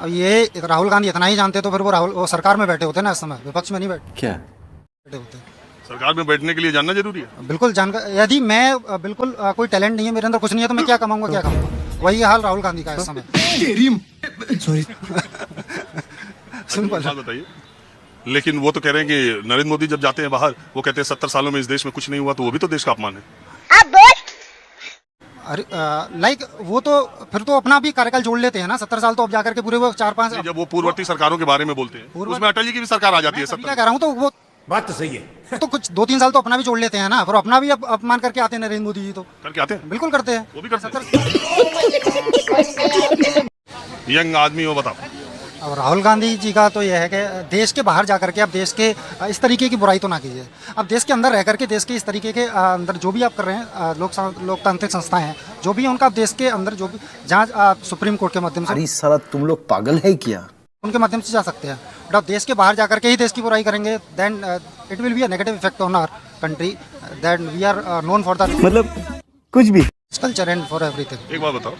अब ये राहुल गांधी इतना ही जानते तो फिर वो सरकार में बैठे होते ना, इस समय विपक्ष में नहीं क्या बैठे होते। सरकार में बैठने के लिए जानना जरूरी है। बिल्कुल जानकर, यदि मैं बिल्कुल कोई टैलेंट नहीं है मेरे अंदर, कुछ नहीं है, तो मैं क्या कमाऊंगा, क्या खाऊंगा? वही हाल राहुल गांधी का इस समय। Sorry simple. बात बताइए। लेकिन वो तो कह रहे हैं कि नरेंद्र मोदी जब जाते हैं बाहर, वो कहते हैं 70 सालों में इस देश में कुछ नहीं हुआ, तो वो भी तो देश का अपमान है। अरे लाइक वो तो फिर तो अपना भी कार्यकाल जोड़ लेते हैं ना, 70 साल तो अब जाकर के पूरे वो 4-5। जब वो पूर्ववर्ती सरकारों के बारे में बोलते हैं, उसमें अटल जी की भी सरकार आ जाती है। क्या कह रहा हूँ, तो वो बात तो सही है। तो कुछ 2-3 साल तो अपना भी जोड़ लेते हैं ना, फिर अपना भी अपमान करके आते हैं नरेंद्र मोदी जी तो। करके आते हैं, बिल्कुल करते हैं, वो भी करते 70। यंग आदमी हो, बताओ। अब राहुल गांधी जी का तो यह है कि देश के बाहर जाकर के आप देश के इस तरीके की बुराई तो ना कीजिए। अब देश के अंदर रह करके देश के इस तरीके के अंदर जो भी आप कर रहे हैं, लोकतांत्रिक संस्थाएं हैं जो भी, उनका देश के अंदर जो भी, जहाँ सुप्रीम कोर्ट के माध्यम से, अरे साला तुम लोग पागल है क्या? उनके माध्यम से जा सकते हैं। बट आप देश के बाहर जाकर के ही देश की बुराई करेंगे, then it will be a negative effect on our country, that we are known for the मतलब कुछ भी कल्चर एंड फॉर एवरीथिंग। एक बात बताओ,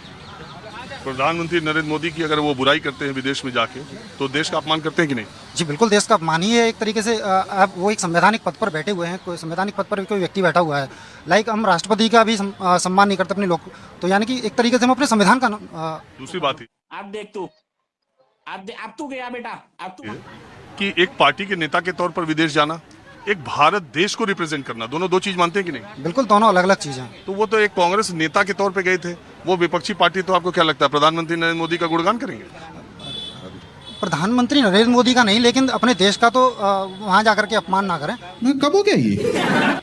प्रधानमंत्री नरेंद्र मोदी की अगर वो बुराई करते हैं विदेश में जाके, तो देश का अपमान करते हैं कि नहीं? जी बिल्कुल, देश का अपमान ही है एक तरीके से। अब वो एक संवैधानिक पद पर बैठे हुए हैं, कोई संवैधानिक पद पर कोई व्यक्ति बैठा हुआ है, लाइक हम राष्ट्रपति का भी सम्मान नहीं करते अपने लोग, तो यानी कि एक तरीके से हम अपने संविधान का दूसरी बात ही अब देख तू, अब तू गया बेटा, अब तू कि एक पार्टी के नेता के तौर पर विदेश जाना, एक भारत देश को रिप्रेजेंट करना, दोनों दो चीज मानते हैं कि नहीं? बिल्कुल, दोनों अलग अलग चीजें हैं। तो वो तो एक कांग्रेस नेता के तौर पे गए थे, वो विपक्षी पार्टी, तो आपको क्या लगता है प्रधानमंत्री नरेंद्र मोदी का गुणगान करेंगे? प्रधानमंत्री नरेंद्र मोदी का नहीं, लेकिन अपने देश का तो वहां जाकर के अपमान ना करें। कब हो गया ये?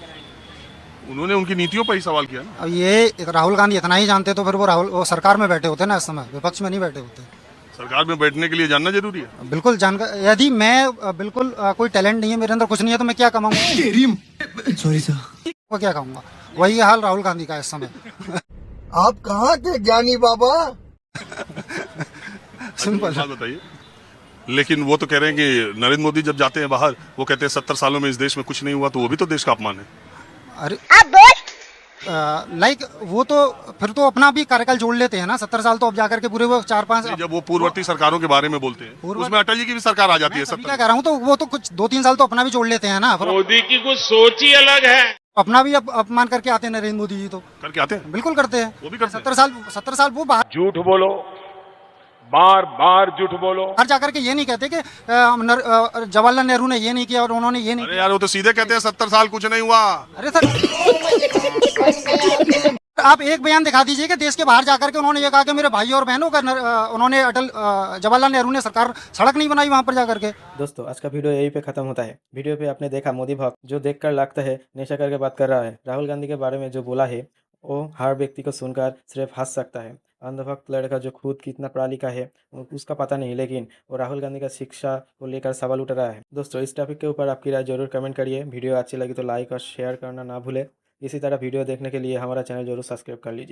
उन्होंने उनकी नीतियों पर ही सवाल किया ना। अब ये राहुल गांधी इतना ही जानते तो फिर वो सरकार में बैठे होते ना, इस समय विपक्ष में नहीं बैठे होते। सरकार में बैठने के लिए जानना जरूरी है। बिल्कुल जानकर, यदि मैं बिल्कुल कोई टैलेंट नहीं है मेरे अंदर, कुछ नहीं है, तो मैं क्या कमाऊंगा, सॉरी सर। क्या खाऊंगा? वही हाल राहुल गांधी का इस समय। आप कहाँ थे ज्ञानी बाबा? सिंपल। बात बताइए। लेकिन वो तो कह रहे हैं कि नरेंद्र मोदी जब जाते हैं बाहर, वो कहते हैं 70 सालों में इस देश में कुछ नहीं हुआ, तो वो भी तो देश का अपमान है। अरे लाइक वो तो फिर तो अपना भी कार्यकाल जोड़ लेते हैं ना, 70 साल तो अब जाकर के पूरे वो 4-5। जब वो पूर्ववर्ती सरकारों के बारे में बोलते हैं, उसमें अटल जी की भी सरकार आ जाती है। क्या कह रहा हूँ, तो वो तो कुछ 2-3 साल तो अपना भी जोड़ लेते हैं ना, फिर मोदी की कुछ सोच ही अलग है। अपना भी अपमान करके आते हैं नरेंद्र मोदी जी तो। करके आते हैं, बिल्कुल करते हैं, वो भी करते हैं। 70 साल वो बाहर झूठ बोलो, बार बार झूठ बोलो। जाकर के ये नहीं कहते कि जवाहरलाल नेहरू ने ये नहीं किया और उन्होंने ये नहीं अरे यार, वो तो सीधे कहते हैं 70 साल कुछ नहीं हुआ। अरे सर, आप एक बयान दिखा दीजिए कि देश के बाहर जाकर के उन्होंने ये कहा कि मेरे भाई और बहनों का उन्होंने जवाहरलाल नेहरू ने सरकार सड़क नहीं बनाई वहां पर जाकर के। दोस्तों आज का वीडियो यहीं पे खत्म होता है। वीडियो पे आपने देखा मोदी भक्त जो देखकर लगता है नशा करके बात कर रहा है। राहुल गांधी के बारे में जो बोला है वो हर व्यक्ति को सुनकर सिर्फ हंस सकता है। अंधभक्त लड़का जो खुद कितना पढ़ा लिखा है उसका पता नहीं, लेकिन वो राहुल गांधी का शिक्षा को लेकर सवाल उठा रहा है। दोस्तों इस टॉपिक के ऊपर आपकी राय जरूर कमेंट करिए। वीडियो अच्छी लगी तो लाइक और शेयर करना ना भूले। इसी तरह वीडियो देखने के लिए हमारा चैनल जरूर सब्सक्राइब कर लीजिए।